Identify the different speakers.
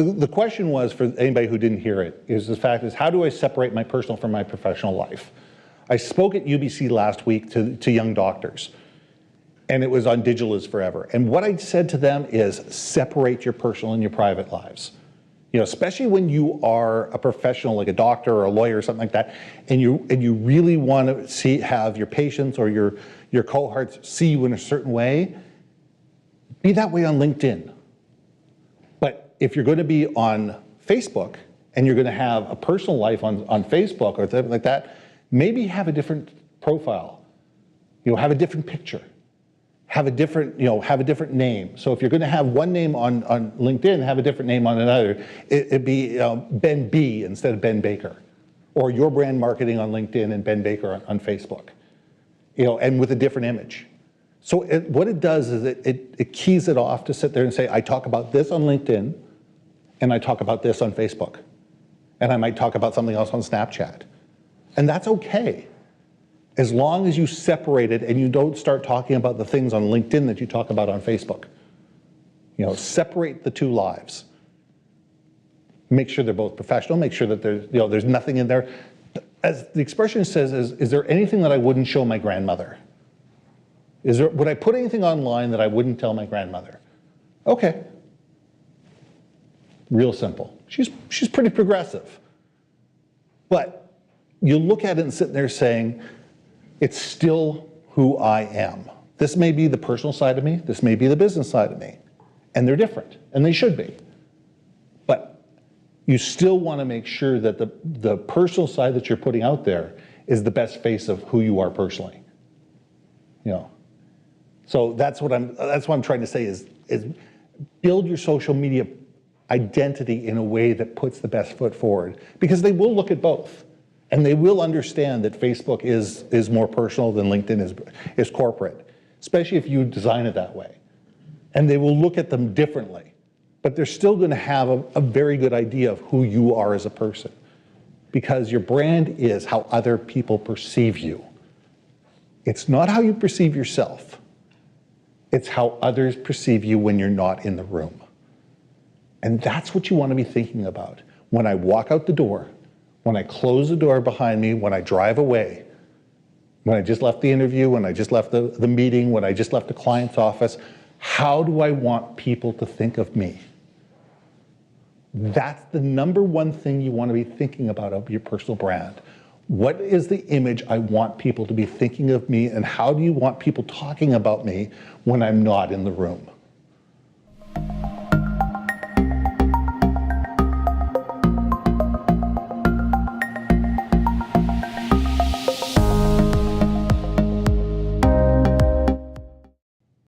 Speaker 1: The question was, for anybody who didn't hear it, is the fact is, how do I separate my personal from my professional life? I spoke at UBC last week to young doctors, and it was on Digital is Forever. And what I said to them is, separate your personal and your private lives. You know, especially when you are a professional, like a doctor or a lawyer or something like that, and you really want to have your patients or your cohorts see you in a certain way, be that way on LinkedIn. But if you're going to be on Facebook and you're going to have a personal life on Facebook or something like that, maybe have a different profile. You know, have a different picture. Have a different, have a different name. So if you're going to have one name on LinkedIn, have a different name on another. It'd be Ben B instead of Ben Baker, or your brand marketing on LinkedIn and Ben Baker on Facebook, and with a different image. So what it does is it keys it off to sit there and say, I talk about this on LinkedIn, and I talk about this on Facebook, and I might talk about something else on Snapchat, and that's okay. As long as you separate it and you don't start talking about the things on LinkedIn that you talk about on Facebook. Separate the two lives. Make sure they're both professional, make sure that there's nothing in there. As the expression says, is there anything that I wouldn't show my grandmother? Would I put anything online that I wouldn't tell my grandmother? Okay. Real simple. She's pretty progressive. But you look at it and sit there saying, it's still who I am. This may be the personal side of me, this may be the business side of me, and they're different, and they should be. But you still want to make sure that the personal side that you're putting out there is the best face of who you are personally. So that's what I'm trying to say is build your social media identity in a way that puts the best foot forward, because they will look at both. And they will understand that Facebook is more personal than LinkedIn is corporate, especially if you design it that way. And they will look at them differently, but they're still going to have a very good idea of who you are as a person, because your brand is how other people perceive you. It's not how you perceive yourself. It's how others perceive you when you're not in the room. And that's what you want to be thinking about. When I walk out the door, when I close the door behind me, when I drive away, when I just left the interview, when I just left the meeting, when I just left the client's office, how do I want people to think of me? That's the number one thing you want to be thinking about of your personal brand. What is the image I want people to be thinking of me, and how do you want people talking about me when I'm not in the room?